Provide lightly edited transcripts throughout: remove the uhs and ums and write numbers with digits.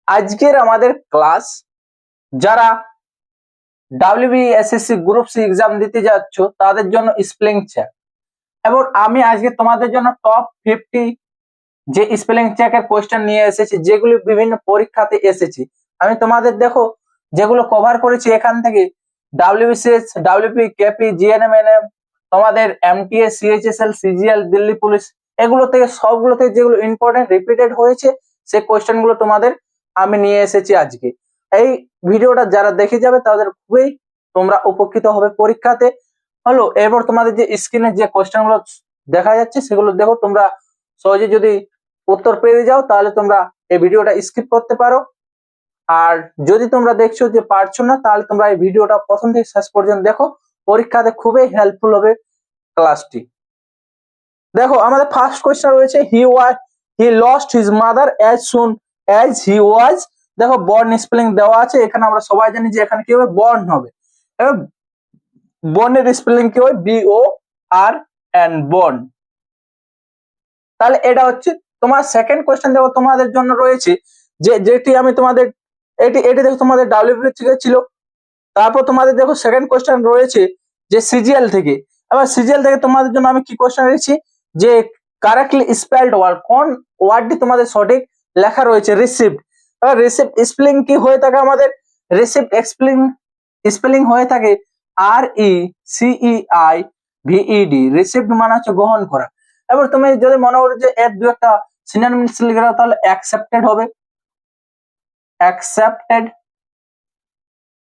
আজকের আমাদের ক্লাস যারা ডাব্লিউবিএসএসসি গ্রুপ সি এক্সাম দিতে যাচ্ছ তাদের জন্য স্পেলিং চেক, এবং আমি আজকে তোমাদের জন্য টপ 50 যে স্পেলিং চেকের কোয়েশ্চেন নিয়ে এসেছি, যেগুলি বিভিন্ন পরীক্ষাতে এসেছে। আমি তোমাদের দেখো যেগুলো কভার করেছি এখান থেকে ডাব্লিউবিসিএস, ডাব্লিউপি, কেপি, জিএনএম, তোমাদের MTS, CHSL, CGL, Delhi police, এগুলো থেকে সবগুলো থেকে যেগুলো ইম্পর্টেন্ট রিপিটেড হয়েছে সেই কোয়েশ্চেন গুলো তোমাদের আমি নিয়ে এসেছি আজকে। এই ভিডিওটা যারা দেখে যাবে তাদের খুবই তোমরা উপকৃত হবে পরীক্ষাতে। হলো, এরপর তোমাদের যে স্ক্রিনে যে কোয়েশ্চেন গুলো দেখা যাচ্ছে সেগুলো দেখো, তোমরা সহজে যদি উত্তর পেয়ে যাও তাহলে তোমরা এই ভিডিওটা স্কিপ করতে পারো। আর যদি তোমরা দেখছো যে পারছো না, তাহলে তোমরা এই ভিডিওটা প্রথম থেকে শেষ পর্যন্ত দেখো, পরীক্ষাতে খুবই হেল্পফুল হবে ক্লাসটি। দেখো আমাদের ফার্স্ট কোয়েশ্চেন রয়েছে, he lost his mother as soon as he was. দেখো বর্ন স্পেলিং দেওয়া আছে এখানে, আমরা সবাই জানি যে এখানে কি হবে, বর্ন হবে। বর্নের স্পেলিং কি হয়, BORN, বর্ন। তাহলে এটা হচ্ছে তোমার সেকেন্ড কোয়েশ্চেন। দেখো তোমাদের জন্য রয়েছে যেটি আমি তোমাদের এটি দেখো তোমাদের ডাব্লিউবি থেকে ছিল। তারপর তোমাদের দেখো সেকেন্ড কোয়েশ্চেন রয়েছে যে সিজিএল থেকে। এবার সিজিএল থেকে তোমাদের জন্য আমি কি কোয়েশ্চেন রেখেছি, যে কারেক্টলি স্পেলড ওয়ার্ড, কোন ওয়ার্ডটি তোমাদের সঠিক লেখা রয়েছে, রিসিভড। এবার রিসিভড স্পেলিং কি হয়ে থাকে, আমাদের রিসিভড স্পেলিং হয়ে থাকে RECEIVED। রিসিভড মানে হচ্ছে গ্রহণ করা। এবার তুমি যদি মনে করো যে এর দু একটা সিনোনিমস লিখে দাও, তাহলে অ্যাকসেপ্টেড হবে, অ্যাকসেপ্টেড।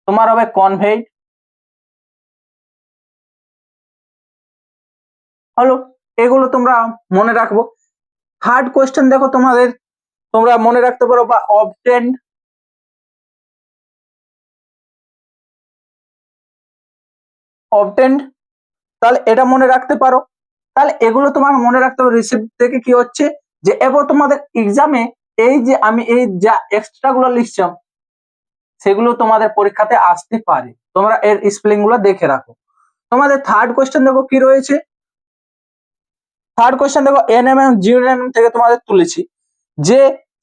তোমার হবে কনভেড। হলো, এগুলো তোমরা মনে রাখবো। থার্ড কোয়েশ্চেন দেখো তোমাদের, তোমরা মনে রাখতে পারো বা অবটেন্ড, অবটেন্ড, তাহলে এটা মনে রাখতে পারো। তাহলে এগুলো তোমার মনে রাখতে হবে। রিসিভ থেকে কি হচ্ছে, যে এবার তোমাদের এক্সামে এই যে আমি এই যা এক্সট্রা গুলো লিখছিলাম সেগুলো তোমাদের পরীক্ষাতে আসতে পারে, তোমরা এর স্পেলিং গুলো দেখে রাখো। তোমাদের থার্ড কোয়েশ্চেন দেখো কি রয়েছে। থার্ড কোয়েশ্চেন দেখো এনএমএম জিএনএম থেকে তোমাদের তুলেছি, যে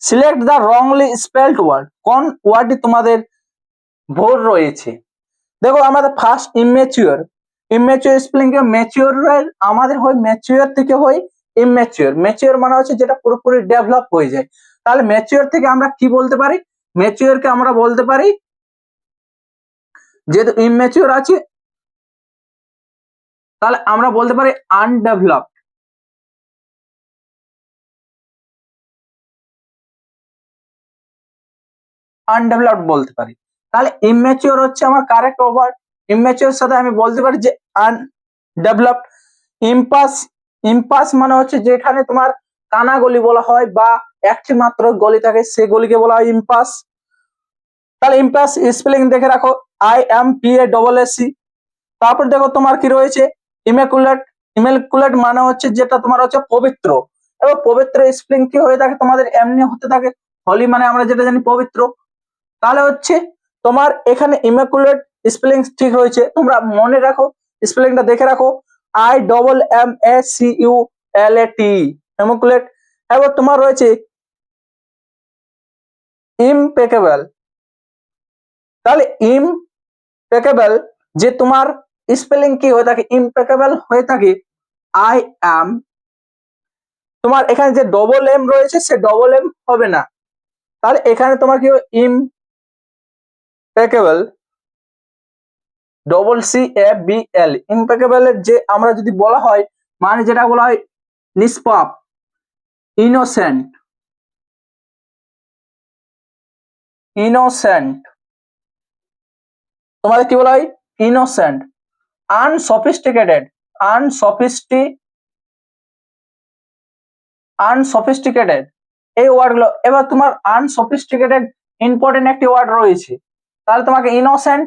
select the wrongly spelled word, কোন ওয়ার্ডটি তোমাদের ভুল রয়েছে। দেখো আমাদের ফার্স্ট ইমেচিওর। ইমেচিওর স্পেলিং কি, ম্যাচিওর আমাদের হয় ম্যাচিওর থেকে হয় ইমেচিওর। ম্যাচিওর মানে হচ্ছে যেটা পুরোপুরি ডেভেলপ হয়ে যায়। তাহলে ম্যাচিওর থেকে আমরা কি বলতে পারি, ম্যাচিওরকে আমরা বলতে পারি, যেহেতু ইমেচিওর আছে তাহলে আমরা বলতে পারি আনডেভেলপড। আনডেভেলপড বলতে পারি। তাহলে ইমেচিওর হচ্ছে আমার কারেক্ট ওয়ার্ড। ইমেচিওর সাথে আমি বলতে পারি যে আনডেভেলপড। ইম্পাস, ইম্পাস মানে হচ্ছে যেখানে তোমার কানা গলি বলা হয় বা একটি মাত্র গলি থাকে, সে গলিকে বলা হয় ইম্পাস। তাহলে ইম্পাস স্পেলিং দেখে রাখো, IMPASS। তারপর দেখো তোমার কি রয়েছে, ইমেকুলেট। ইমেকুলেট মানে হচ্ছে যেটা তোমার হচ্ছে পবিত্র। এবার পবিত্র স্পেলিং কি হয়ে থাকে, তোমাদের এমনি হতে থাকে হলি মানে আমরা যেটা জানি পবিত্র। তাহলে হচ্ছে তোমার এখানে ইমেকুলেট স্পেলিং ঠিক রয়েছে, তোমরা মনে রাখো, স্পেলিংটা দেখে রাখো, IMMACULAT, ইমেকুলেট। এবার তোমার রয়েছে ইমপেকেবল। তাহলে ইমপেকেবল যে তোমার স্পেলিং কি হয়ে থাকে, ইমপেকেবল হয়ে থাকে IM। তোমার এখানে যে ডবল এম রয়েছে সে ডবল এম হবে না, তাহলে এখানে তোমার কি হবে, ইমপেকেবল, CCABL। ইমপেকেবল এর যে আমরা যদি বলা হয় মানে যেটা বলা হয় নিষ্পাপ, ইনোসেন্ট, ইনোসেন্ট। তোমাদের কি বলা হয়, ইনোসেন্ট। আনসফিস্টিকেটেড, আনসফিস্টিকেটেড এই ওয়ার্ডগুলো। এবার তোমার আনসফিস্টিকেটেড ইম্পর্টেন্ট একটি ওয়ার্ড রয়েছে, তাহলে তোমাকে ইনোসেন্ট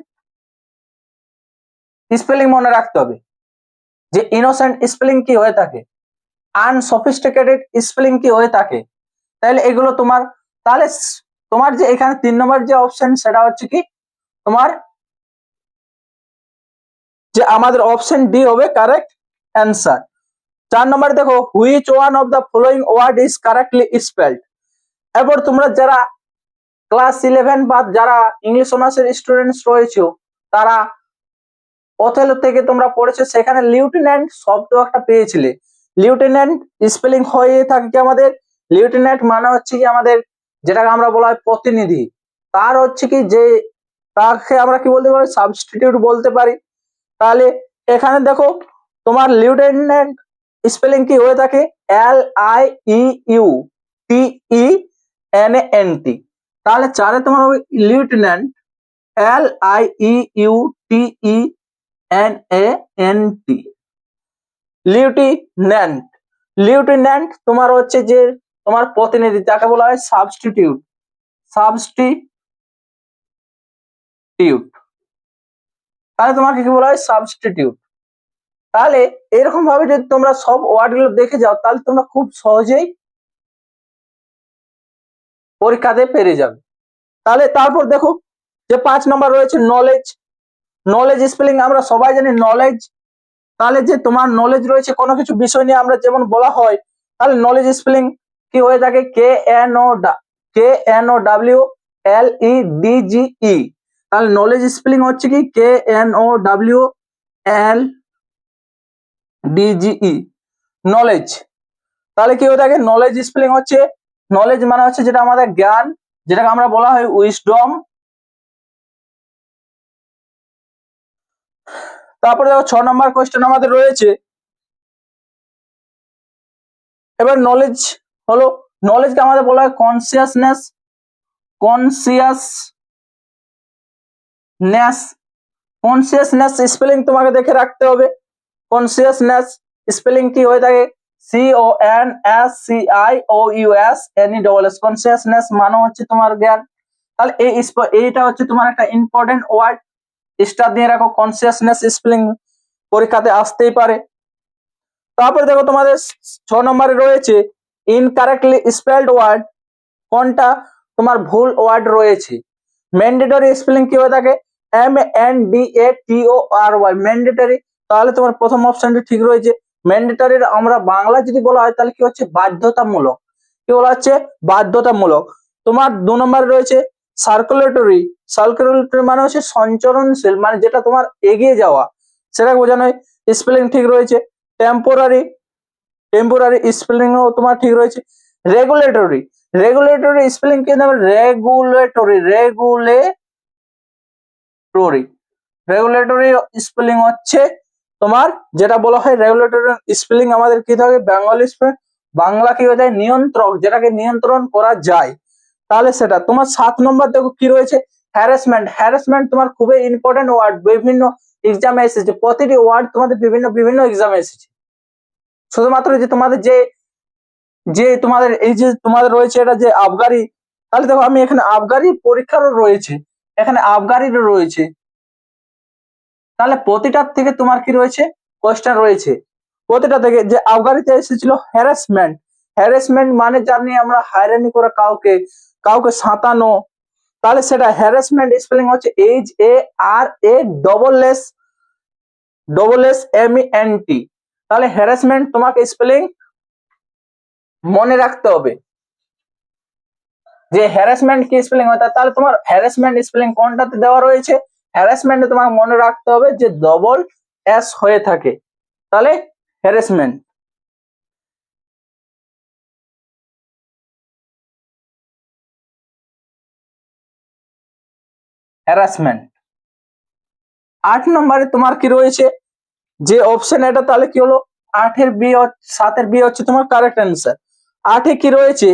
স্পেলিং মনে রাখতে হবে, যে ইনোসেন্ট স্পেলিং কি হয়ে থাকে, আনসফিস্টিকেটেড স্পেলিং কি হয়ে থাকে। তাহলে এগুলো তোমার, তাহলে তোমার যে এখানে 3 নম্বর যে অপশন সেটা হচ্ছে কি তোমার, যে আমাদের অপশন ডি হবে কারেক্ট অ্যান্সার। 4 নম্বর দেখো, which one of the following word is correctly spelled. এরপর তোমরা যারা ক্লাস 11 বা যারা ইংলিশ অনার্সের স্টুডেন্টস রয়েছে তারা ওথেলো থেকে তোমরা পড়েছো, সেখানে লিউটেন্যান্ট শব্দ একটা পেয়েছিলে। লিউটেন্যান্ট স্পেলিং হয়ে থাকে কি আমাদের, লিউটেন্যান্ট মানে হচ্ছে কি আমাদের যেটাকে আমরা বলা হয় প্রতিনিধি, তার হচ্ছে কি যে তাকে আমরা কি বলতে পারি, সাবস্টিটিউট বলতে পারি। তাহলে এখানে দেখো তোমার লিউটেন্যান্ট স্পেলিং কি হয়ে থাকে, LIEUTENANT। তাহলে চারে তোমার হবে লিউটেন্যান্ট, LIEUTENANT। লিউটেন্যান্ট, লিউটেন্যান্ট তোমার হচ্ছে যে তোমার প্রতিনিধি, যাকে বলা হয় সাবস্টিটিউট, সাবস্টিটিউট। তাহলে তোমাকে কি বলা হয়, সাবস্টিটিউট। তাহলে এরকম ভাবে যদি তোমরা সব ওয়ার্ড গুলো দেখে যাও তাহলে তোমরা খুব সহজেই পরীক্ষাতে পেরে যাবে। তাহলে তারপর দেখো যে 5 নম্বর রয়েছে নলেজ। নলেজ স্পেলিং আমরা সবাই জানি নলেজ। তাহলে যে তোমার নলেজ রয়েছে কোনো কিছু বিষয় নিয়ে আমরা যেমন বলা হয়, তাহলে নলেজ স্পেলিং কি হয়ে থাকে, KNOWLEDGE। তাহলে নলেজ স্পেলিং হচ্ছে কি KNOWLEDGE, নলেজ। তাহলে কি হয়ে থাকে, নলেজ স্পেলিং হচ্ছে, নলেজ মানে হচ্ছে যেটা আমাদের জ্ঞান, যেটাকে আমরা বলা হয় উইজডম। তারপরে দেখো 6 নম্বর কোয়েশ্চেন আমাদের রয়েছে। এবার নলেজ হলো, নলেজকে আমাদের বলা হয় কনসিয়াসনেস, কনসিয়াসনেস, কনসিয়াসনেস স্পেলিং তোমাকে দেখে রাখতে হবে। কনসিয়াসনেস স্পেলিং কি হয়ে থাকে, CONSCIOUSNESS। কনসিয়াসনেস মানে হচ্ছে তোমার জ্ঞান। তাহলে এইটা হচ্ছে তোমার একটা ইম্পর্টেন্ট ওয়ার্ড, স্টার দিয়ে রাখো। কনসিয়াসনেস স্পেলিং পরীক্ষাতে আসতেই পারে। তারপরে দেখো তোমাদের 6 নম্বরে রয়েছে ইনকারেক্টলি স্পেলড ওয়ার্ড, কোনটা তোমার ভুল ওয়ার্ড রয়েছে। ম্যান্ডেটরি স্পেলিং কি হয়ে থাকে, MANDATORY, ম্যান্ডেটরি। তাহলে তোমার প্রথম অপশনটি ঠিক রয়েছে। ম্যান্ডেটরির আমরা বাংলা যদি বলা হয় তাহলে কি হচ্ছে, বাধ্যতামূলক। কি বলা হচ্ছে, বাধ্যতামূলক। তোমার 2 নম্বরে রয়েছে সার্কুলেটরি। সার্কুলেটরি মানে হচ্ছে সঞ্চরণশীল, মানে যেটা তোমার এগিয়ে যাওয়া, সেটা বোঝানো হয়। স্পেলিং ঠিক রয়েছে। টেম্পোরারি, টেম্পোরারি স্পেলিংও তোমার ঠিক রয়েছে। রেগুলেটরি, রেগুলেটরি স্পেলিং কি হবে, রেগুলেটরি, রেগুলেটরি, রেগুলেটরি স্পেলিং হচ্ছে তোমার যেটা বলা হয়, রেগুলেটরি স্পেলিং আমাদের কি থাকে, বেঙ্গলি স্পেলিং, বাংলা কি হয়ে যায়, নিয়ন্ত্রক, যেটাকে নিয়ন্ত্রণ করা যায়। তাহলে সেটা তোমার 7 নম্বর দেখো কি রয়েছে, হ্যারাসমেন্ট। হ্যারাসমেন্ট তোমার খুবই ইম্পর্টেন্ট ওয়ার্ড, বিভিন্ন এক্সামে এসেছে, প্রতিটি ওয়ার্ড তোমাদের বিভিন্ন বিভিন্ন এক্সামে এসেছে। শুধুমাত্র যে তোমাদের যে যে তোমাদের এই যে তোমাদের রয়েছে এটা যে আবগারি, তাহলে দেখো আমি এখানে আবগারি পরীক্ষারও রয়েছে, এখানে আবগারিরও রয়েছে। তাহলে প্রতিটার থেকে তোমার কি রয়েছে, কোশ্চেন রয়েছে। প্রতিটা থেকে যে আবগারিতে এসেছিল হ্যারাসমেন্ট, হ্যারাসমেন্ট মানে জানি আমরা হয়রানি করে কাউকে, কাউকে সাঁতানো। তাহলে সেটা হ্যারাসমেন্ট স্পেলিং হচ্ছে HARASSMENT। তাহলে হ্যারাসমেন্ট তোমাকে স্পেলিং মনে রাখতে হবে যে হ্যারাসমেন্ট কি স্পেলিং হয়। তাহলে তোমার হ্যারাসমেন্ট স্পেলিং কোনটাতে দেওয়া রয়েছে, হ্যারাসমেন্টে তোমার মনে রাখতে হবে যে ডবল এস হয়ে থাকে। তাহলে হ্যারাসমেন্ট। হ্যারাসমেন্ট। 8 নম্বরে তোমার কি রয়েছে যে অপশন, এটা তাহলে কি হলো, 8-এর বি, 7-এর বি হচ্ছে তোমার কারেক্ট অ্যান্সার। 8-এ কি রয়েছে,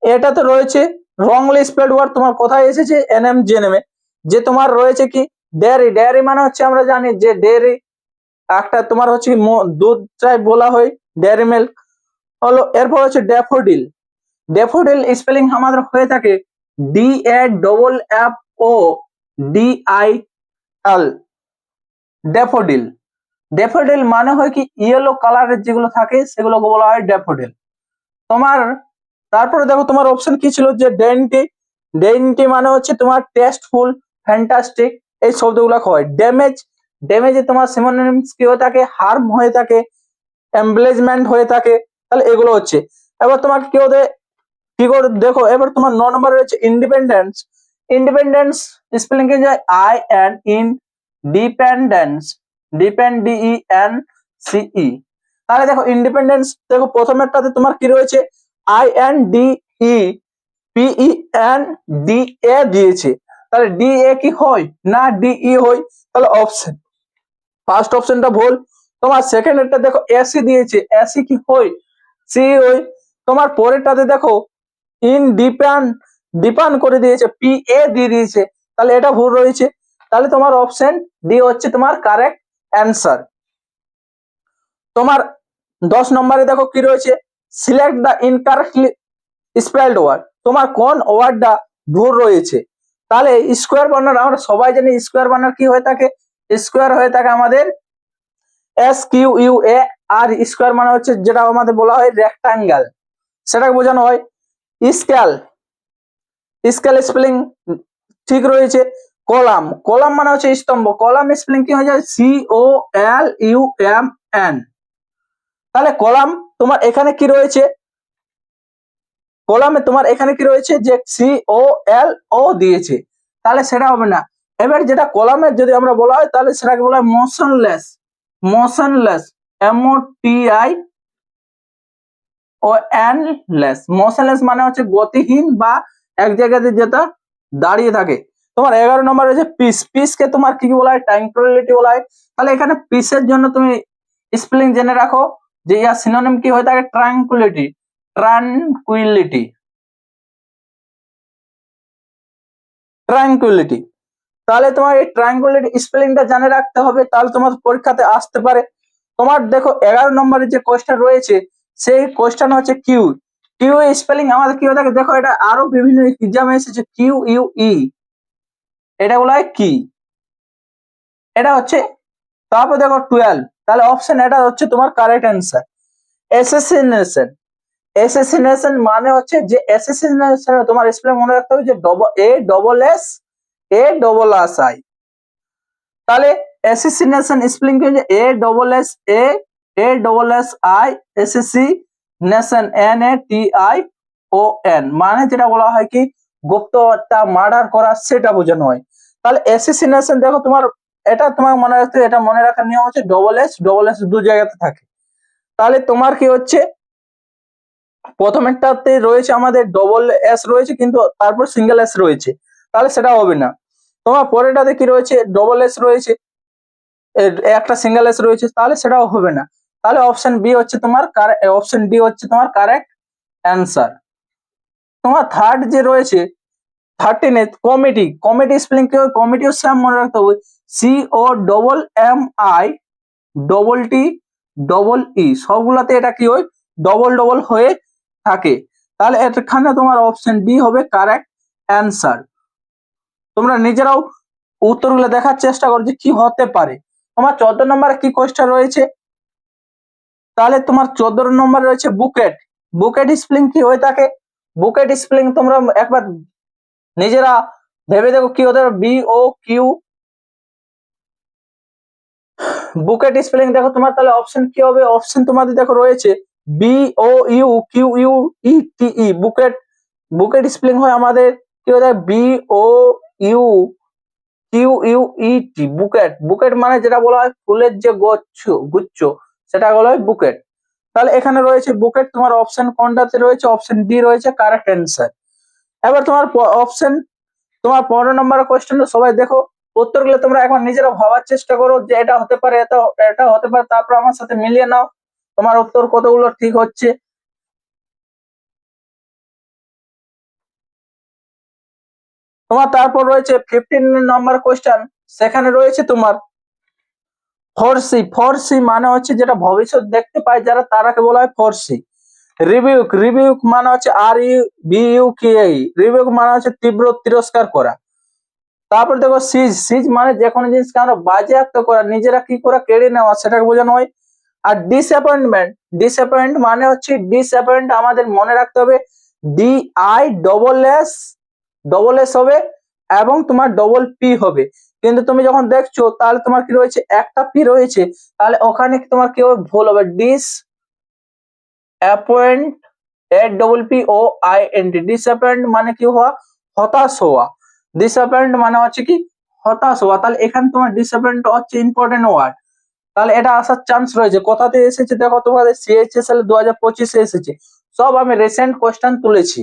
এটা তো রয়েছে রংলি স্পেলড ওয়ার্ড, তোমার কোথায় এসেছে, এনএম জেএনএম এ। যে তোমার রয়েছে কি ডেয়ারি, ডেয়ারি মানে হচ্ছে আমরা জানি যে ডেয়ারি একটা তোমার হচ্ছে দুধ চাই বলা হয়, ডেয়ারি মিল্ক হলো। এরপর হচ্ছে ড্যাফোডিল। ড্যাফোডিল স্পেলিং আমাদের হয়ে থাকে DAFFODIL, ড্যাফোডিল। ড্যাফোডিল মানে হয় কি ইয়েলো কালারের যেগুলো থাকে সেগুলোকে বলা হয় ড্যাফোডিল তোমার। তারপরে দেখো তোমার অপশন কি ছিল, যে ডেন্টি। ডেন্টি মানে হচ্ছে তোমার টেস্টফুল, ফ্যান্টাস্টিক, এই শব্দগুলো হয়। ড্যামেজ, ড্যামেজে তোমার সিনোনিমস কি হয়ে থাকে, হার্ম হয়ে থাকে, এমব্লেজমেন্ট হয়ে থাকে। তাহলে এগুলো হচ্ছে। এবার তোমাকে কি হতে কি করে দেখো, এবার তোমার 9 নম্বরে রয়েছে ইন্ডিপেন্ডেন্স। ইন্ডিপেন্ডেন্স স্পেলিং কি যায় I N in dependence, depend DENCE। তাহলে দেখো ইন্ডিপেন্ডেন্স, দেখো প্রথমেরটাতে তোমার কি রয়েছে INDEPENDA দিয়েছে, তাহলে DA কি হয় না DE হয়, তাহলে অপশন ফার্স্ট অপশনটা ভুল। তোমার সেকেন্ডেরটা দেখো এসি দিয়েছে, এসি কি হয় সি হয়। তোমার পরেরটাতে দেখো ইন ডিপেন্ড করে দিয়েছে, PA দিয়ে দিয়েছে, তাহলে এটা ভুল রয়েছে। তাহলে তোমার অপশন ডি হচ্ছে তোমার কারেক্ট অ্যান্সার। তোমার 10 নম্বরে দেখো কি রয়েছে select the incorrectly spelled word. তোমার কোন ওয়ার্ডটা ভুল রয়েছে, তাহলে স্কোয়ার বানার আমরা সবাই জানি স্কোয়ার বানার কি হয়ে থাকে, স্কোয়ার হয়ে থাকে আমাদের SQUA, আর স্কোয়ার মানে হচ্ছে যেটা আমাদের বলা হয় রেক্টাঙ্গেল, সেটাকে বোঝানো হয়। স্কেল, স্কেল স্পেলিং ঠিক রয়েছে। কলাম, কলাম মানে হচ্ছে স্তম্ভ, কলাম স্পেলিং কি হয়ে যায় COLUMN। তাহলে কলাম তোমার এখানে কি রয়েছে, কলামে তোমার এখানে কি রয়েছে যে COLO দিয়েছে, তাহলে সেটা হবে না। এবার যেটা কলামের যদি আমরা বলা হয় তাহলে সেটাকে বলা হয় মোশনলেস, মোশনলেস MOTIONLESS। মোশনলেস মানে হচ্ছে গতিহীন বা এক জায়গাতে যেটা দাঁড়িয়ে থাকে। তোমার 11 নম্বর রয়েছে পিস, পিসকে তোমার কি বলা হয় ট্রাঙ্কুইলিটি বলা হয়। তাহলে এখানে পিসের জন্য তুমি স্পেলিং জেনে রাখো যে ইয়ার সিনোনিম কি হয়ে থাকে ট্রাঙ্কুইলিটি, ট্রাঙ্কুইলিটি, ট্রাঙ্কুইলিটি। তাহলে তোমার এই ট্রাঙ্কুইলিটি স্পেলিংটা জানে রাখতে হবে, তাহলে তোমার পরীক্ষাতে আসতে পারে। তোমার দেখো 11 নম্বরে যে কোয়েশ্চেন রয়েছে সেই কোয়েশ্চেন হচ্ছে কিউ, কিউ স্পেলিং আমাদের কি হয়ে থাকে, দেখো এটা আরো বিভিন্ন এক্সামে এসেছে QUE, এটা বলা হয় কি, এটা হচ্ছে। তারপর দেখো 12, তাহলে অপশন এটা হচ্ছে তোমার কারেক্ট অ্যান্সার। অ্যাসাসিনেশন, অ্যাসাসিনেশন মানে হচ্ছে যে অ্যাসাসিনেশন তোমার স্পেলিং মনে রাখতে হবে যে ASSASI। তাহলে অ্যাসাসিনেশন স্পেলিং কি হচ্ছে ASSASSINESSION NATION, মানে যেটা বলা হয় কি গুপ্ত হত্যা, মার্ডার করা, সেটা বোঝানো হয়। তাহলে অ্যাসাসিনেশন দেখো তোমার এটা তোমার মনে রাখতে, এটা মনে রাখার নিয়ম হচ্ছে SS দু জায়গাতে থাকে। তাহলে তোমার কি হচ্ছে প্রথমেরটাতে রয়েছে আমাদের SS রয়েছে কিন্তু তারপর সিঙ্গেল S রয়েছে, তাহলে সেটা হবে না। তোমার পরেরটাতে কি রয়েছে SS রয়েছে, একটা সিঙ্গেল S রয়েছে, তাহলে সেটাও হবে না। তাহলে অপশন বি হচ্ছে তোমার অপশন ডি হচ্ছে তোমার কারেক্ট অ্যান্সার। তোমার থার্ড যে রয়েছে 13 কমিটি, কমিটি স্পেলিং কি হবে, কমিটিও সেম মনে রাখতে হবে COMMITTE, সবগুলাতে এটা কি হয় ডবল হয়ে থাকে। তাহলে এখানে তোমার অপশন ডি হবে কারেক্ট অ্যান্সার। তোমরা নিজেরাও উত্তরগুলো দেখার চেষ্টা করো যে কি হতে পারে। তোমার 14 নম্বরে কি কোয়েশ্চেন রয়েছে, তাহলে তোমার 14 নম্বরে রয়েছে বুকেট, বুকেট স্পেলিং কি হয়ে থাকে, বুকেট স্পেলিং তোমরা একবার নিজেরা ভেবে দেখো কি হতে পারে BOQ, বুকেট স্পেলিং দেখো তোমার, তাহলে অপশন কি হবে, অপশন তোমাদের দেখো রয়েছে BOUQUETE, বুকেট, বুকেট স্পেলিং হয় আমাদের কি হয়ে থাকে BOUQUET, বুকেট, বুকেট মানে যেটা বলা হয় ফুলের যে গুচ্ছ সেটা বলা হয় বুকেট। তাহলে এখানে রয়েছে বুকেট, তোমার অপশন কোনটাতে রয়েছে, অপশন ডি রয়েছে কারেক্ট অ্যান্সার। এবার তোমার অপশন, তোমার 15 নম্বরের কোয়েশ্চেন সবাই দেখো উত্তরগুলো তোমরা এখন নিজেরা ভাবার চেষ্টা করো যে এটা হতে পারে, এটা হতে পারে, তারপর আমার সাথে মিলিয়ে নাও তোমার উত্তর কতগুলো ঠিক হচ্ছে। তোমার তারপর রয়েছে 15 নম্বর কোয়েশ্চেন, সেখানে রয়েছে তোমার ফরসি, ফরসি মানে হচ্ছে যেটা ভবিষ্যৎ দেখতে পায় যারা তারাকে বলা হয় ফরসি। রিবিউক, রিবিউক মানে হচ্ছে REBUKE, রিবিউক মানে হচ্ছে তীব্র তিরস্কার করা। তারপর দেখো সিজ, সিজ মানে যে কোনো জিনিসকে আমরা বাজেয়াপ্ত করা, নিজেরা কি করা কেড়ে নেওয়া, সেটাকে বোঝানো হয়। আর ডিসঅ্যাপয়েন্টমেন্ট, ডিসঅ্যাপয়েন্ট মানে হচ্ছে ডিসঅ্যাপয়েন্ট আমাদের মনে রাখতে হবে DISSS হবে এবং তোমার P হবে। কিন্তু তুমি যখন দেখছো তাহলে তোমার কি রয়েছে একটা পি রয়েছে, তাহলে ওখানে তোমার কি হবে ভুল হবে ডিসঅ্যাপয়েন্টমেন্ট, APPOINT, ডিসঅ্যাপয়েন্ট মানে কি হওয়া, হতাশ হওয়া। ডিসঅ্যাপয়েন্ট মানে হচ্ছে কি হতাশ হওয়া। তাহলে এখানে তোমার ডিসঅ্যাপয়েন্ট হচ্ছে ইম্পর্টেন্ট ওয়ার্ড। তাহলে এটা আসার চান্স রয়েছে। কোথাতে এসেছে দেখো, তোমাদের CHSL 2025 এসেছে। সব আমি রিসেন্ট কোশ্চেন তুলেছি।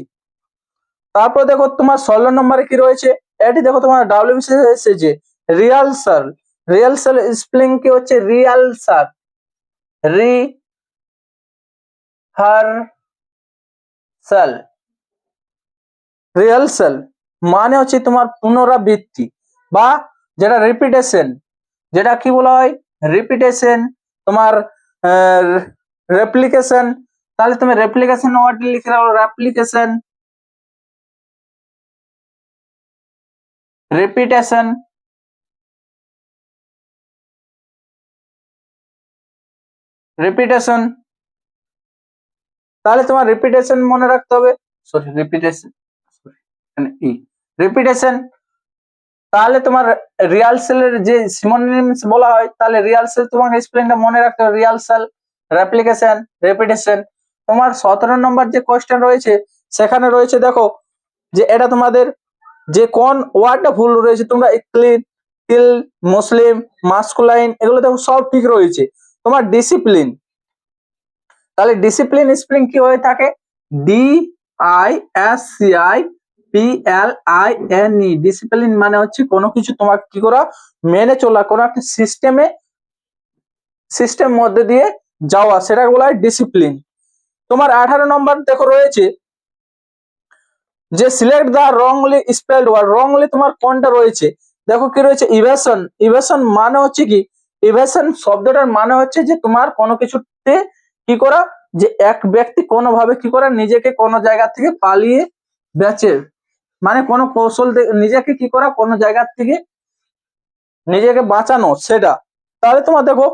তারপর দেখো তোমার 16 নম্বরে কি রয়েছে, এটি দেখো তোমার WBCS এসেছে রিহার্সাল। রিহার্সাল স্পেলিং কি হচ্ছে রিহার্সাল, রিহার্সাল। রিহার্সাল মানে হচ্ছে তোমার পুনরাবৃত্তি বা যেটা রিপিটেশন, যেটা কি বলা হয় রিপিটেশন, তোমার রেপ্লিকেশন। তাহলে তুমি রেপ্লিকেশন ওয়ার্ডটি লিখে রাখো, রেপ্লিকেশন, রিপিটেশন, রিপিটেশন। তাহলে তোমার রিপিটেশন মনে রাখতে হবে, সরি রিপিটেশন, রিপিটেশন। তাহলে তোমার রিহার্সালের যে সিনোনিমস বলা হয়, তাহলে রিহার্সাল তোমার স্পেলিংটা মনে রাখতে হবে, রিহার্সাল, রেপ্লিকেশন, রিপিটেশন। তোমার 17 নম্বর যে কোশ্চেন রয়েছে সেখানে রয়েছে দেখো যে এটা তোমাদের যে কোন ওয়ার্ডটা ভুল রয়েছে, তোমরা ক্লিন, কিল, মুসলিম, মাস্কুলাইন এগুলো দেখো সব ঠিক রয়েছে। তোমার ডিসিপ্লিন, তাহলে ডিসিপ্লিন স্পেলিং কি হয়ে থাকে, DISCIPLINE। ডিসিপ্লিন মানে হচ্ছে কোনো কিছু তোমাকে কি করা, মেনে চলা, কোনো একটা সিস্টেম মধ্যে দিয়ে যাওয়া, সেটা বলা হয় ডিসিপ্লিন। তোমার 18 নম্বর দেখো রয়েছে যে select the wrongly spelled word. Wrongly তোমার কোনটা রয়েছে, দেখো কি রয়েছে ইভেশন। ইভেশন মানে হচ্ছে কি, ইভেশন শব্দটার মানে হচ্ছে যে তোমার কোনো কিছুতে কি করা, যে এক ব্যক্তি কোনোভাবে কি করে নিজেকে কোনো জায়গা থেকে পালিয়ে বেঁচে, মানে কোনো কৌশল নিজেকে কি করা, কোনো জায়গা থেকে নিজেকে বাঁচানো সেটা। তাহলে তোমার দেখো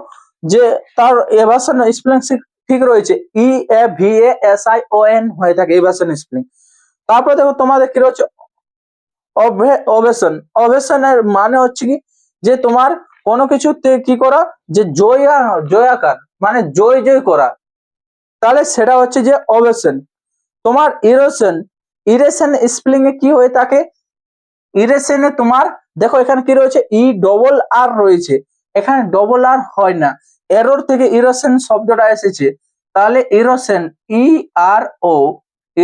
যে তার এভাসন স্পেলিং ঠিক রয়েছে, EAVASION হয়ে থাকে এভাসন স্পেলিং। তারপরে দেখো তোমাদের কি রয়েছে ওভেশন। ওভেশনের মানে হচ্ছে কি, যে তোমার কোনো কিছুতে কি করা, যে জয়াকার মানে জয় করা, তাহলে সেটা হচ্ছে যে ওভেশন। তোমার ইরেশন, ইরেশন স্পেলিং এ কি হয়ে থাকে, ইরেশনে তোমার দেখো এখানে কি রয়েছে ERR রয়েছে, এখানে আর হয় না, এরর থেকে ইরেশন শব্দটা এসেছে। তাহলে ইরেশন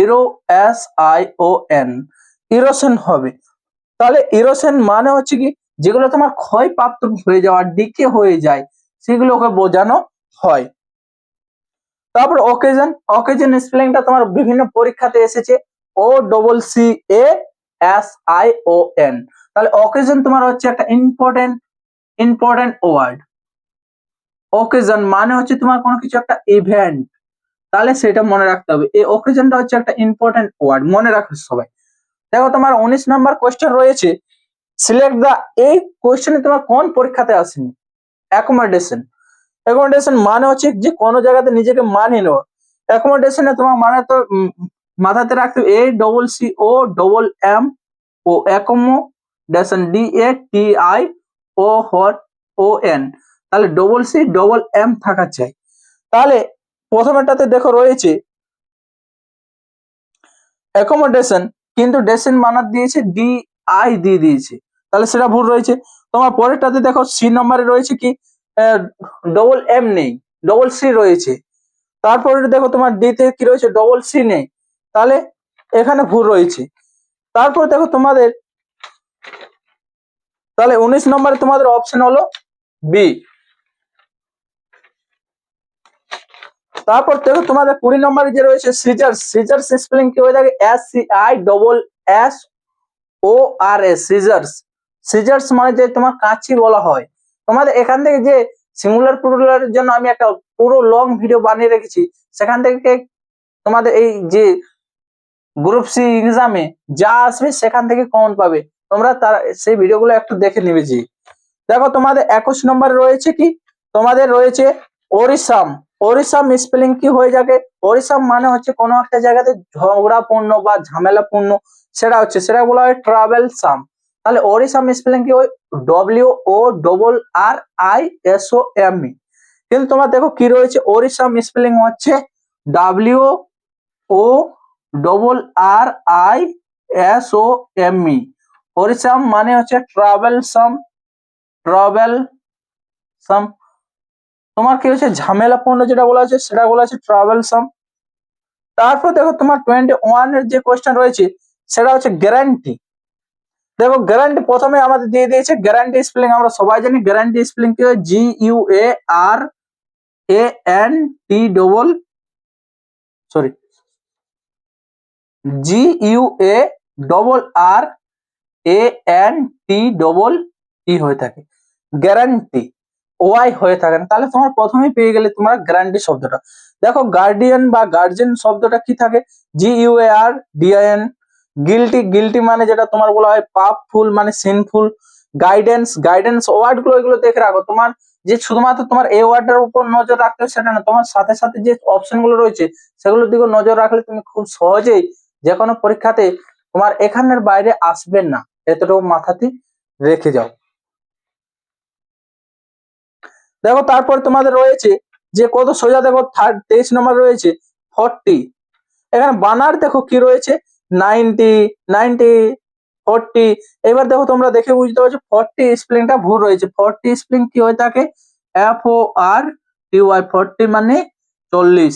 EROSION, ইরোশন হবে। তাহলে ইরোশন মানে হচ্ছে কি, যেগুলো তোমার ক্ষয়প্রাপ্ত হয়ে যাওয়া, ডিকে হয়ে যায়, সেগুলোকে বোঝানো হয়। তারপর অকেজন, অকেজন স্পেলিংটা তোমার বিভিন্ন পরীক্ষাতে এসেছে OCCASION। তাহলে অকেজন তোমার হচ্ছে একটা ইম্পর্টেন্ট ওয়ার্ড। অকেজন মানে হচ্ছে তোমার কোনো কিছু একটা ইভেন্ট, তাহলে সেটা মনে রাখতে হবে। এই অকেজনটা হচ্ছে একটা ইম্পর্টেন্ট ওয়ার্ড, মনে রাখো সবাই। দেখো তোমার 19 নম্বর কোশ্চেন রয়েছে সিলেক্ট দা, এই কোশ্চেনে তোমার কোন পরীক্ষাতে আসেনি, অ্যাকোমোডেশন। অ্যাকোমোডেশন মানে হচ্ছে যে কোনো জায়গাতে নিজেকে মানিয়ে নেওয়া। অ্যাকোমোডেশনে তোমার মানে তো মাথাতে রাখতে হবে ACCOMMO, অ্যাকোমোডেশন, DATION। তাহলে CCM থাকা চাই। তাহলে প্রথমেরটাতে দেখো রয়েছে অ্যাকোমোডেশন, কিন্তু ডেশন মানার দিয়েছে DI দিয়ে দিয়েছে, তাহলে সেটা ভুল রয়েছে। তোমার পরেরটাতে দেখো C নম্বরে রয়েছে কি M নেই, C রয়েছে। তারপরে দেখো তোমার D তে কি রয়েছে C নেই, তাহলে এখানে ভুল রয়েছে। তারপর দেখো তোমাদের তাহলে 19 নম্বরে তোমাদের অপশন হলো B। তারপর দেখো তোমাদের 20 নম্বরে যে রয়েছে সিজার্স। সিজার্স স্পেলিং কি হয়ে থাকে SCISSORS, সিজার্স। সিজার্স মানে যে তোমার কাঁচি বলা হয়। তোমাদের এখান থেকে যে সিঙ্গুলার প্লুরালের জন্য আমি একটা পুরো লং ভিডিও বানিয়ে রেখেছি, সেখান থেকে তোমাদের এই যে গ্রুপ সি এক্সামে যা আসবে সেখান থেকে কমন পাবে, তোমরা তার সেই ভিডিওগুলো একটু দেখে নেবে। জি দেখো তোমাদের 21 নম্বরে রয়েছে কি, তোমাদের রয়েছে ওরিসাম। ওরিসাম স্পেলিং কি হয়ে যাবে, ওরিসাম মানে হচ্ছে কোনো একটা জায়গাতে ঝগড়াপূর্ণ বা ঝামেলাপূর্ণ, সেটা বলা হয় ট্রাভেল সাম। তাহলে ওরিসাম স্পেলিং কি হয় WORRISOME। কিন্তু তোমার দেখো কি রয়েছে ওরিসাম স্পেলিং হচ্ছে O double R I S O M E. হরিসাম মানে হচ্ছে ট্রাভেলসাম, ট্রাভেলসাম। তোমার কি হচ্ছে ঝামেলাপূর্ণ যেটা বলা আছে সেটা বলা আছে ট্রাভেলসাম। তারপর দেখো তোমার 21 এর যে কোয়েশ্চেন রয়েছে সেটা হচ্ছে গ্যারান্টি। দেখো গ্যারান্টি প্রথমে আমাদের দিয়ে দিয়েছে গ্যারান্টি স্পেলিং, আমরা সবাই জানি গ্যারান্টি স্পেলিং কি হয়, GUARANT সরি GUARANTE হয়ে থাকে, গ্যারান্টি ওয়াই হয়ে থাকে না। তাহলে তোমার প্রথমেই পেয়ে গেলে তোমরা গ্যারান্টি শব্দটা। দেখো গার্ডিয়ান বা গার্জেন শব্দটা কি থাকে, GUARDIAN। গিল্টি, গিল্টি মানে যেটা তোমার বলা হয় পাপফুল মানে সিনফুল। গাইডেন্স, গাইডেন্স ওয়ার্ড গুলো এগুলো দেখে রাখো। তোমার যে শুধুমাত্র তোমার এই ওয়ার্ডের উপর নজর রাখতে হবে সেটা না, তোমার সাথে সাথে যে অপশন গুলো রয়েছে সেগুলোর দিকে নজর রাখলে তুমি খুব সহজেই যে কোনো পরীক্ষাতে তোমার এখানের বাইরে আসবে না, এতটুকু মাথাতে রেখে যাও। দেখো তারপর তোমাদের রয়েছে যে কত সোজা, দেখো 23 নম্বর রয়েছে 40। এখানে বানার দেখো কি রয়েছে 90, 90, 40। এবার দেখো তোমরা দেখে বুঝতে পারছো 40 স্পেলিংটা ভুল রয়েছে। 40 স্পেলিং কি হয়ে থাকে, FORTY, 40 মানে 40।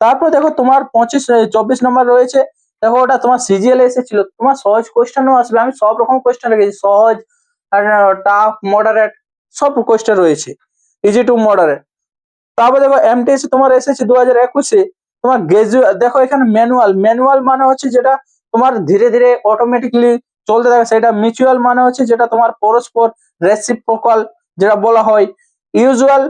তারপর দেখো তোমার 24 নম্বর রয়েছে, দেখো ওটা তোমার সিজিএল এসেছিল, তোমার সহজ কোয়েশ্চেনও আসবে। আমি সব রকম কোয়েশ্চেন রেখেছি, সহজ, টাফ, মডারেট, সব কোয়েশ্চেন রয়েছে, ইজি টু মডারেট। তারপর দেখো এমটিএসসি তোমার এসেছে 2021-এ, তোমার গ্রাজুয়েট। দেখো এখানে ম্যানুয়াল, ম্যানুয়াল মানে হচ্ছে যেটা তোমার ধীরে ধীরে অটোমেটিকলি চলতে থাকে সেটা। মিউচুয়াল মানে হচ্ছে যেটা তোমার পরস্পর রেসিপ্রোকাল যেটা বলা হয়। ইউজুয়াল,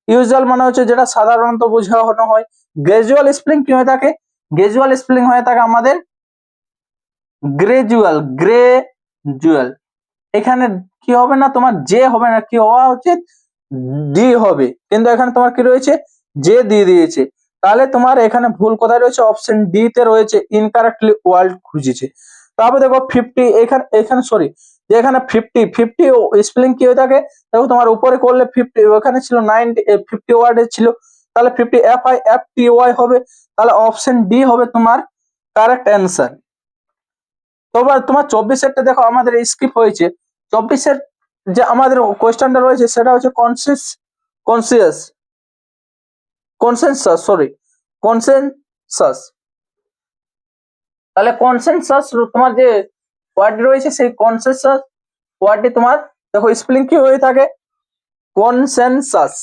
ইউজুয়াল মানে হচ্ছে যেটা সাধারণত বোঝানো হয়। গ্রাজুয়াল স্পেলিং কি হয়ে থাকে, গ্রাজুয়াল স্পেলিং হয়ে থাকে আমাদের গ্রাজুয়াল, গ্রাজুয়াল। এখানে কি হবে না, তোমার জে হবে না, কি হওয়া উচিত ডি হবে, কিন্তু এখানে তোমার কি রয়েছে জে দিয়ে দিয়েছে। তাহলে তোমার এখানে ভুল কোথায় রয়েছে, অপশন ডি তে রয়েছে, ইনকারেক্টলি ওয়ার্ড খুঁজেছে। তারপর দেখো 50, এখানে এখানে সরি, যে এখানে 50, 50 স্পেলিং কি হয়ে থাকে, দেখো তোমার উপরে করলে 50, ওখানে ছিল 90, 50 ওয়ার্ডে ছিল, তাহলে 50 FIFTY হবে। তাহলে অপশন ডি হবে তোমার কারেক্ট অ্যান্সার। তোমার তোমার 24-এরটা দেখো আমাদের স্কিপ হয়েছে। 24-এর যে আমাদের কোয়েশ্চেনটা রয়েছে সেটা হচ্ছে কনসিয়াস, কনসেনসাস, সরি, কনসেনসাস। তাহলে কনসেনসাস তোমার যে ওয়ার্ড রয়েছে সেই কনসেনসাস ওয়ার্ডটি তোমার দেখো স্পেলিং কি হয়ে থাকে, কনসেনসাস,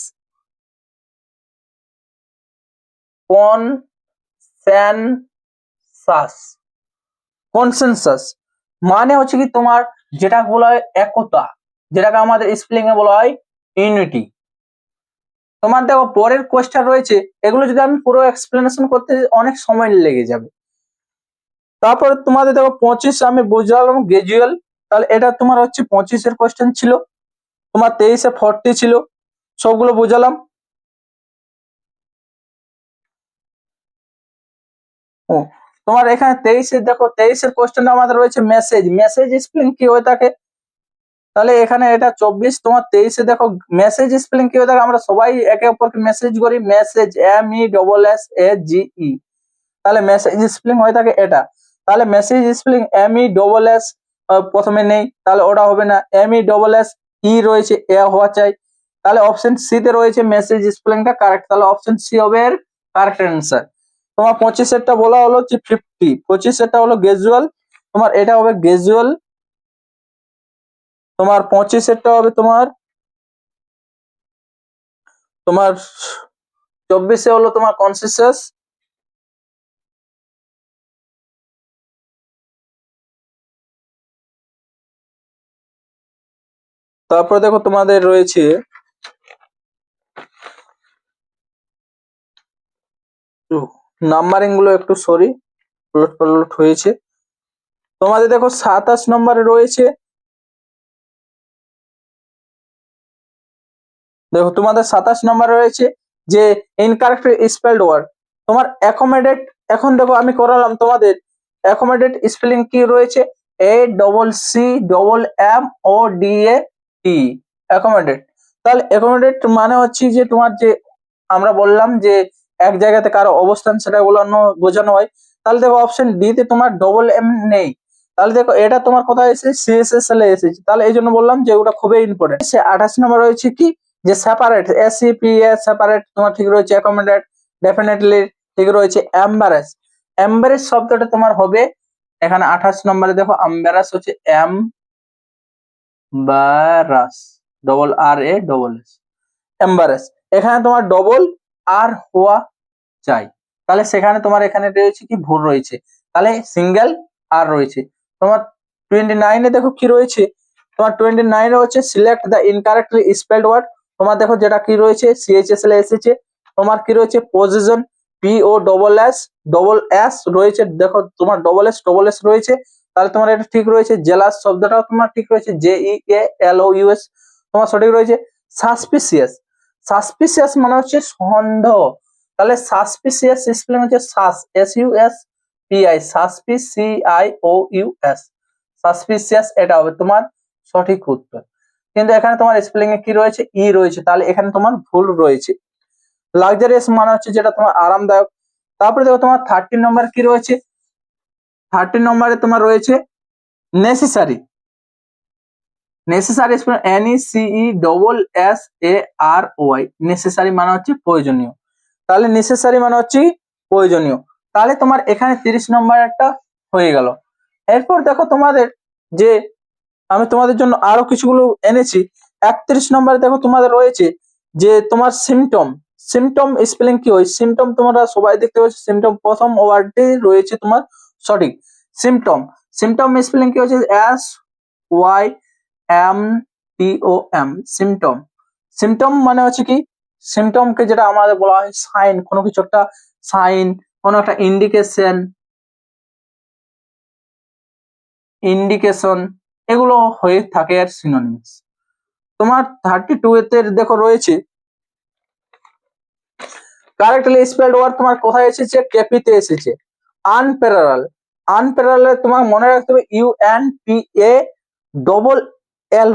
কনসেনসাস, কনসেনসাস মানে হচ্ছে কি তোমার যেটা বলা হয় একতা, যেটাকে আমাদের স্পেলিং এ বলা হয় ইউনিটি। তোমার দেখো পরের কোয়েশ্চেন রয়েছে, এগুলো যদি আমি পুরো এক্সপ্লেনেশন করতে অনেক সময় লেগে যাবে। তারপরে তোমাদের দেখো 25 আমি বুঝলাম গ্রাজুয়াল, তাহলে এটা তোমার হচ্ছে 25-এর কোয়েশ্চেন ছিল। তোমার 23-এ 40 ছিল, সবগুলো বুঝালাম। ও তোমার এখানে 23-এ দেখো 23-এর কোয়েশ্চেনটা আমাদের রয়েছে মেসেজ, মেসেজ স্পেলিং কি হয়ে থাকে, তাহলে এখানে এটা 24, তোমার 23-এ দেখো মেসেজ স্পেলিং কি হয়ে থাকে, আমরা সবাই একে অপরকে মেসেজ করি, মেসেজ MESSAGE। তাহলে মেসেজ স্পেলিং হয়ে থাকে এটা। তাহলে মেসেজ স্পেলিং MESS প্রথমে নেই, তাহলে ওটা হবে না, MESSE রয়েছে, এ হওয়া চাই। তাহলে অপশন সি তে রয়েছে মেসেজ স্পেলিংটা কারেক্ট, তাহলে অপশন সি হবে এর কারেক্ট অ্যান্সার। তোমার 25-এরটা বলা হলো যে 50, 25-এরটা হলো গ্রাজুয়াল, তোমার এটা হবে গ্রাজুয়াল। তোমার 25-এরটা হবে তোমার তোমার 24-এ হলো তোমার কনসিয়াস। তারপরে দেখো তোমাদের রয়েছে নাম্বারিং গুলো একটু সরি উলট পালট হয়েছে। তোমাদের দেখো 27 নম্বরে রয়েছে, দেখো তোমাদের 27 নম্বরে রয়েছে যে ইনকারেক্ট স্পেলড ওয়ার্ড তোমার অ্যাকোমোডেট। এখন দেখো আমি করালাম তোমাদের অ্যাকোমোডেট স্পেলিং কি রয়েছে, ACCMODAT, অ্যাকোমোডেট। তাহলে অ্যাকোমোডেট মানে হচ্ছে যে তোমার যে আমরা বললাম যে এক জায়গাতে কারো অবস্থান সেটা বোঝানো হয়। তাহলে দেখো অপশন ডি তে তোমার ডবল এম নেই। তাহলে দেখো এটা তোমার কোথায় এসেছে, সিএসএসএল এ এসেছে। তাহলে এই জন্য বললাম যে ওটা খুবই ইম্পর্টেন্ট। 28 নম্বর রয়েছে কি, যে সেপারেট, এসিপিএস সেপারেট তোমার ঠিক রয়েছে, অ্যাকোমোডেট ডেফিনেটলি ঠিক রয়েছে, এম্বারেস, এম্বারেস শব্দটা তোমার হবে এখানে 28 নম্বরে দেখো, এম্বারাস হচ্ছে embarrass, double R A double S, embarrass. এখানে তোমার ডবল আর হওয়া চাই, তাহলে সেখানে তোমার এখানে রয়েছে কি, ভুল রয়েছে, তাহলে সিঙ্গেল আর রয়েছে। তোমার 29 এ দেখো কি রয়েছে, তোমার 29 এ হচ্ছে select the incorrectly spelled word. তোমার দেখো যেটা কি রয়েছে, সিএইচএসএল এসেছে। তোমার কি রয়েছে, পজিশন, পিও ডবল এস রয়েছে, দেখো তোমার ডবল এস রয়েছে, তাহলে তোমার এটা ঠিক রয়েছে। জেলাস শব্দটাও তোমার ঠিক রয়েছে, JEALOUS তোমার সঠিক রয়েছে। সাসপিসিয়াস, সাসপিসিয়াস মানে হচ্ছে সন্দেহ, তাহলে সাসপিসিয়াস স্পেলিং হচ্ছে SUSPI, সাসপিসিআইওইউএস, সাসপিসিয়াস, এটা হবে তোমার সঠিক উত্তর। কিন্তু এখানে তোমার স্পেলিং এ কি রয়েছে, ই রয়েছে, তাহলে এখানে তোমার ভুল রয়েছে। লাক্সারিয়াস মানে হচ্ছে যেটা তোমার আরামদায়ক। তারপরে দেখো তোমার 13 নম্বর কি রয়েছে, 13 নম্বরে তোমার রয়েছে নেসেসারি, নেসেসারি NECESSAROY, নেসেসারি মানে হচ্ছে প্রয়োজনীয়, তাহলে নেসেসারি মানে হচ্ছে প্রয়োজনীয়। তাহলে তোমার এখানে 30 নম্বর একটা হয়ে গেল। এরপর দেখো তোমাদের যে আমি তোমাদের জন্য আরো কিছুগুলো এনেছি। 31 নম্বরে দেখো তোমাদের রয়েছে যে তোমার সিমটম, সিমটম স্পেলিং কি হয়, সিমটম তোমরা সবাই দেখতে পাচ্ছ, সিমটম প্রথম ওয়ার্ডটি রয়েছে তোমার সঠিক, সিমটম, সিমটম স্পেলিং কি হচ্ছে, SYMTOM, সিমটম, সিমটম মানে হচ্ছে কি, সিমটমকে যেটা আমাদের বলা হয় সাইন, কোনো কিছু একটা সাইন, কোনো একটা ইন্ডিকেশন এগুলো হয়ে থাকে এর সিনোনিমস। তোমার 32 এতে দেখো রয়েছে কারেক্টলি স্পেলড ওয়ার্ড, তোমার কোথায় এসেছে, কেপিতে এসেছে। আনপ্যারালাল, আনপ্যারালাল তোমার মনে রাখতে হবে UNPA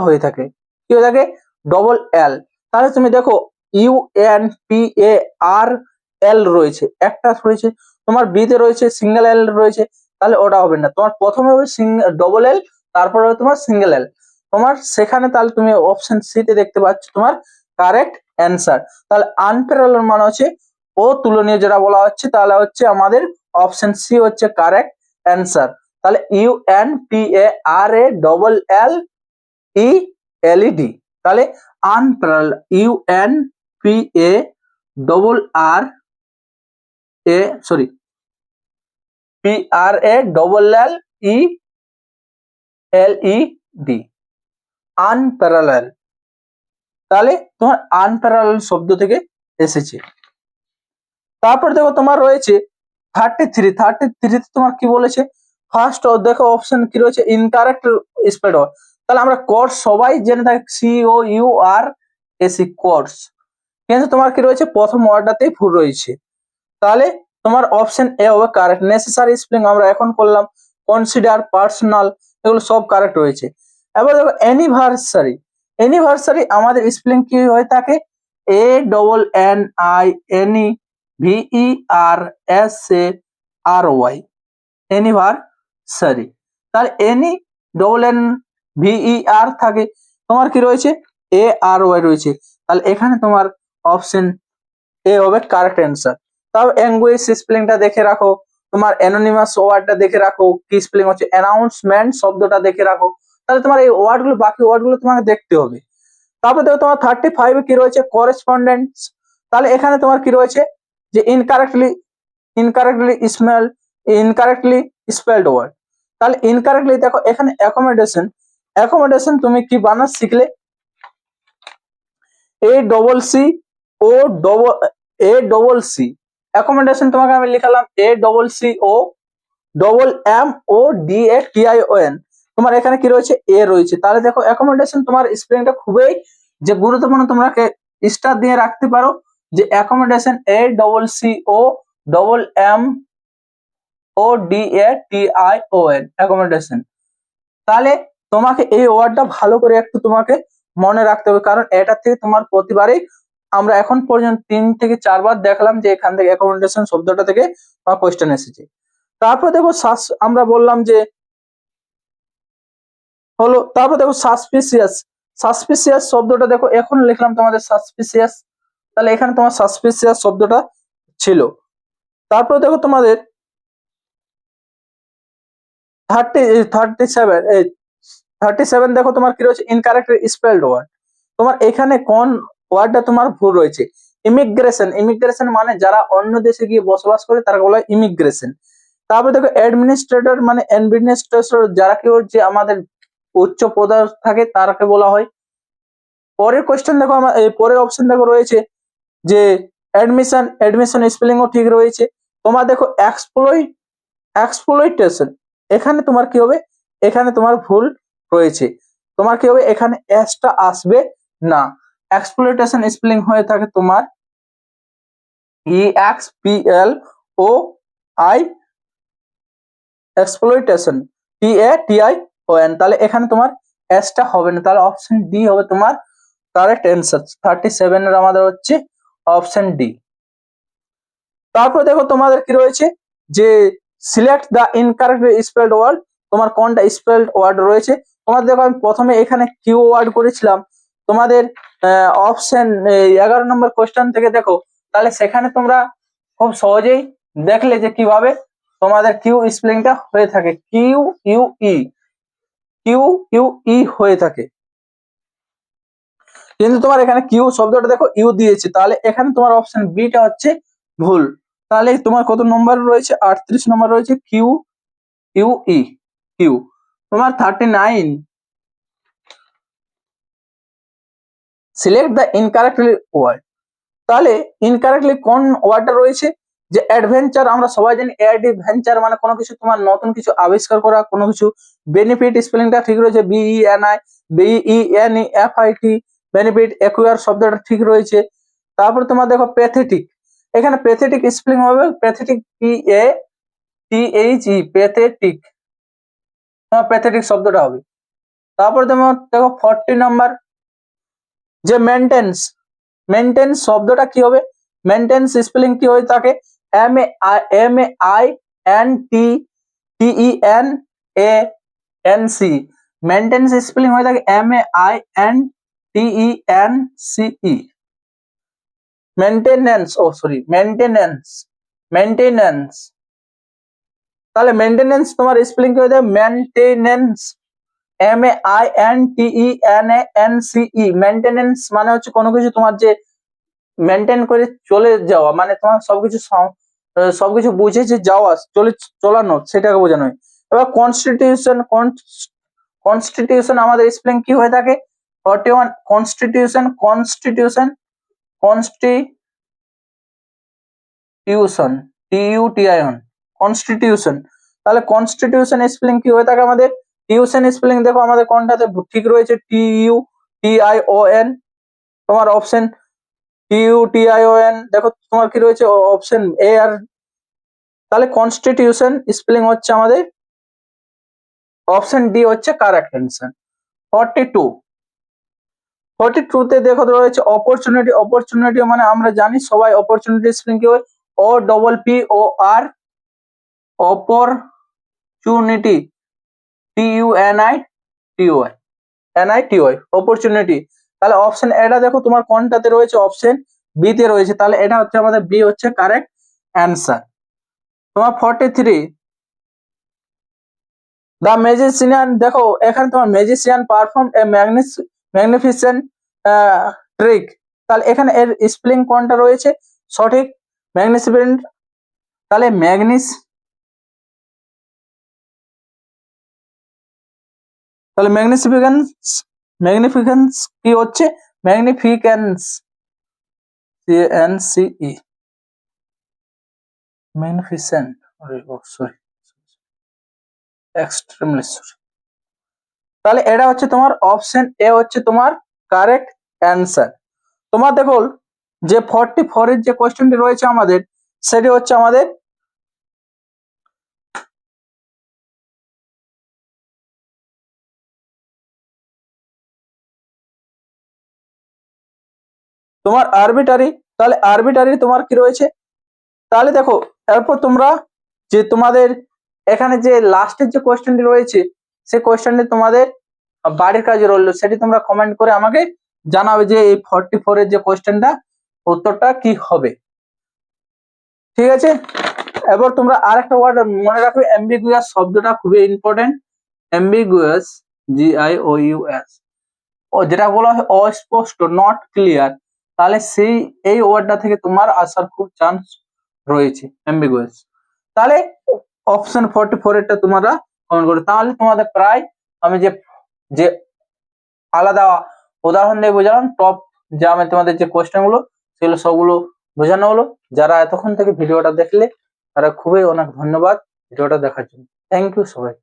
হয়ে থাকে, কি হয়ে থাকে, ডবল এল। তাহলে তুমি দেখো UNPARL রয়েছে, একটা রয়েছে, তোমার বি তে রয়েছে সিঙ্গেল এল রয়েছে, তাহলে ওটা হবে না, তোমার প্রথমে হবে ডবল এল, তারপরে হবে তোমার সিঙ্গেল এল, তোমার সেখানে তাহলে তুমি অপশন সি তে দেখতে পাচ্ছ তোমার কারেক্ট অ্যান্সার। তাহলে আনপ্যারালাল মানে হচ্ছে তুলনীয় যেটা বলা হচ্ছে, তাহলে হচ্ছে আমাদের অপশন সি হচ্ছে কারেক্ট অ্যান্সার। তাহলে UNPARLLED, তাহলে আনপ্যারালাল, PARLLELED, আনপ্যারালাল, তাহলে তোমার আনপ্যারালাল শব্দ থেকে এসেছে। তারপর দেখো তোমার রয়েছে 33 তোমার কি বলেছে, ফার্স্ট দেখো অপশন কি রয়েছে, ইনকারেক্ট স্পেড ওয়ার্ড, তাহলে আমরা কোর্স সবাই জেনে থাকি, COURS কোর্স, কিন্তু তোমার কি রয়েছে, প্রথম ওয়ার্ডটাতেই ভুল রয়েছে, তাহলে তোমার অপশন এ হবে কারেক্ট। নেসেসারি স্পেলিং আমরা এখন করলাম, কনসিডার, পার্সোনাল, এগুলো সব কারেক্ট রয়েছে। এবার দেখো অ্যানিভার্সারি, অ্যানিভার্সারি আমাদের স্পেলিং কি হয়ে থাকে, ANNIVERSARY, অ্যানিভার্সারি, তাহলে NENVER থাকে, তোমার কি রয়েছে, ARY রয়েছে, তাহলে এখানে তোমার অপশন এ হবে কারেক্ট অ্যান্সার। তাও ল্যাঙ্গুয়েজ স্পেলিংটা দেখে রাখো, তোমার অ্যানোনিমাস ওয়ার্ডটা দেখে রাখো, কি স্পেলিং হচ্ছে, অ্যানাউন্সমেন্ট শব্দটা দেখে রাখো, তাহলে তোমার এই ওয়ার্ডগুলো, বাকি ওয়ার্ডগুলো তোমাকে দেখতে হবে। তারপরে দেখো তোমার 35 কি রয়েছে, করেসপন্ডেন্স, তাহলে এখানে তোমার কি রয়েছে, যে ইনকারেক্টলি স্পেলড ওয়ার্ড, তাহলে ইনকারেক্টলি দেখো এখানে অ্যাকোমোডেশন, অ্যাকোমোডেশন তুমি কি বানান শিখলে, ACC অ্যাকোমোডেশন তোমাকে আমি লিখালাম ACCOMMODATION, তোমার এখানে কি রয়েছে, এ রয়েছে, তাহলে দেখো অ্যাকোমোডেশন তোমার স্পেলিংটা খুবই যে গুরুত্বপূর্ণ, তোমরা স্টার দিয়ে রাখতে পারো, যে অ্যাকোমোডেশন ACCOMMODATION, অ্যাকোমোডেশন। তাহলে তোমাকে এই ওয়ার্ডটা ভালো করে একটু তোমাকে মনে রাখতে হবে, কারণ এটা থেকে তোমার প্রতিবারই আমরা এখন পর্যন্ত 3 থেকে 4 বার দেখলাম যে এখান থেকে অ্যাকোমোডেশন শব্দটা থেকে কোশ্চেন এসেছে। তারপর দেখো আমরা বললাম যে হলো, তারপর দেখো সাসপিসিয়াস। সাসপিসিয়াস শব্দটা দেখো এখন লিখলাম তোমাদের সাসপিসিয়াস, তাহলে এখানে তোমার সাসপিসিয়াস শব্দটা ছিল। তারপর দেখো তোমাদের 37 দেখো তোমার কি রয়েছে, ইনকারেক্টলি স্পেলড ওয়ার্ড। তোমার এখানে কোন ওয়ার্ডটা তোমার ভুল রয়েছে? ইমিগ্রেশন। ইমিগ্রেশন মানে যারা অন্য দেশে গিয়ে বসবাস করে তারা বলা হয় ইমিগ্রেশন। তারপরে দেখো অ্যাডমিনিস্ট্রেটর মানে অ্যাডমিনিস্ট্রেটর যারা কেউ যে আমাদের উচ্চ পদে থাকে তারাকে বলা হয়। পরের কোশ্চেন দেখো আমার পরের অপশন দেখো রয়েছে যে অ্যাডমিশন। অ্যাডমিশন স্পেলিংও ঠিক রয়েছে। তোমার দেখো এক্সপ্লয়টেশন, এখানে তোমার কি হবে, এখানে তোমার ভুল রয়েছে। তোমার কি হবে, এখানে এসটা আসবে না। এক্সপ্লয়টেশন স্পেলিং হয়ে থাকে তোমার EXPLOI, এক্সপ্লয়টেশন TATION। তাহলে এখানে তোমার এসটা হবে না, তাহলে অপশন ডি হবে তোমার কারেক্ট অ্যান্সার। 37 এর আমাদের হচ্ছে অপশন ডি। তারপর দেখো তোমাদের কি রয়েছে যে select the incorrectly spelled word. তোমার কোনটা স্পেলড ওয়ার্ড রয়েছে? তোমাদের দেখো আমি প্রথমে এখানে কিউ ওয়ার্ড করেছিলাম তোমাদের অপশন 11 নম্বর কোশ্চেন থেকে দেখো, তাহলে সেখানে তোমরা খুব সহজেই দেখলে যে কিভাবে তোমাদের কিউ স্পেলিংটা হয়ে থাকে, কিউ ইউ ই হয়ে থাকে। কিন্তু তোমার এখানে কিউ শব্দটা দেখো ইউ দিয়েছে, তাহলে এখানে তোমার অপশন বিটা হচ্ছে ভুল। তাহলে তোমার কত নম্বর রয়েছে? 38 নম্বর রয়েছে, কিউ কিউ। তোমার 39, সিলেক্ট দ্য ইনকারেক্টলি ওয়ার্ড। তাহলে ইনকারেক্টলি কোন ওয়ার্ডটা রয়েছে? যে অ্যাডভেঞ্চার, আমরা সবাই জানি অ্যাডভেঞ্চার মানে কোনো কিছু তোমার নতুন কিছু আবিষ্কার করা, কোনো কিছু। বেনিফিট স্পেলিংটা ঠিক রয়েছে, BENIFIT, বেনিফিট। একুয়ার শব্দটা ঠিক রয়েছে। তারপর তোমার দেখো প্যাথেটিক, এখানে প্যাথেটিক স্পেলিং হবে প্যাথেটিক, PATHE, প্যাথেটিক, প্যাথেটিক শব্দটা হবে। তারপর তোমার দেখো 40 নাম্বার যে মেনটেন্স। মেনটেন্স শব্দটা কি হবে? মেনটেন্স স্পেলিং কি হয়ে থাকে? MEINTENANC। মেনটেন্স স্পেলিং হয়ে থাকে MEINTENCE। Maintenance, maintenance. তাহলে মেনটেনেন্স তোমার স্পেলিং কি হয়ে যায়? Maintenance, MEINTENANCE। মেনটেনেন্স মানে হচ্ছে কোনো কিছু তোমার যে মেনটেন করে চলে যাওয়া, মানে তোমার সবকিছু বুঝে যে যাওয়া, চলানো, সেটাকে বোঝানো হয়। এবার কনস্টিটিউশন। কনস্টিটিউশন আমাদের স্পেলিং কি হয়ে থাকে? 41 কনস্টিটিউশন, TUTION, কনস্টিটিউশন। তাহলে কনস্টিটিউশন স্পেলিং কি হয়ে থাকে আমাদের? টিউশন স্পেলিং দেখো আমাদের কোনটাতে ঠিক রয়েছে? TUTION। তোমার অপশন TUTION দেখো তোমার কি রয়েছে? অপশন এ আর। তাহলে কনস্টিটিউশন স্পেলিং হচ্ছে আমাদের অপশন ডি হচ্ছে কারেক্ট অ্যান্সার। 42 তে দেখো রয়েছে অপরচুনিটি। অপরচুনিটি মানে আমরা জানি সবাই অপরচুনিটি স্পেলিং কি হয়? OPPOR, opportunity, TUNITY, opportunity. তাহলে অপশন এটা দেখো তোমার কোনটাতে রয়েছে? অপশন বি তে রয়েছে, তাহলে এটা হচ্ছে আমাদের বি হচ্ছে কারেক্ট অ্যান্সার। তোমার 43 দ্য ম্যাজিশিয়ান। দেখো এখানে তোমার ম্যাজিশিয়ান পারফর্ম এ ম্যাগনিফিসেন্ট ট্রিক। তাহলে এখানে এর স্পেলিং কোনটা রয়েছে সঠিক? ম্যাগনিফিসেন্ট। তাহলে ম্যাগনিফিকেন্স কি হচ্ছে? ম্যাগনিফিকেন্স, CNCE, magnificent, sorry, extremely sorry. তাহলে এটা হচ্ছে তোমার অপশন এ হচ্ছে তোমার কারেক্ট অ্যান্সার। তোমার দেখো যে 44 এর যে কোশ্চেনটি রয়েছে আমাদের, সেটি হচ্ছে আমাদের তোমার আরবিটারি, তাহলে আরবিটারি তোমার কি রয়েছে, তাহলে দেখো এরপর তোমরা যে তোমাদের এখানে যে লাস্টের যে কোয়েশ্চেনটি রয়েছে সেই কোয়েশ্চেনটি তোমাদের বাড়ির কাজে রইলো, সেটি তোমরা কমেন্ট করে আমাকে জানাবে যে এই 44 এর যে কোয়েশ্চেনটা উত্তরটা কি হবে। ঠিক আছে, এবার তোমরা আরেকটা ওয়ার্ড মনে রাখবে, অ্যাম্বিগুয়াস শব্দটা খুবই ইম্পর্টেন্ট। অ্যাম্বিগুয়াস, GIOUS, ও যেটা বলা হয় অস্পষ্ট, নট ক্লিয়ার, তাহলে এই ওয়ার্ডটা থেকে তোমার আসার খুব চান্স রয়েছে, অ্যাম্বিগুয়াস। তাহলে অপশন 44 এরটা তোমরা কমেন্ট করো। তাহলে তোমাদের প্রায় আমি যে আলাদা উদাহরণ দিয়ে বোঝালাম, টপ যে আমি তোমাদের যে কোয়েশ্চেন গুলো সেগুলো সবগুলো বোঝানো হলো। যারা এতক্ষণ থেকে ভিডিওটা দেখলে তারা খুবই অনেক ধন্যবাদ ভিডিওটা দেখার জন্য। থ্যাংক ইউ সবাই।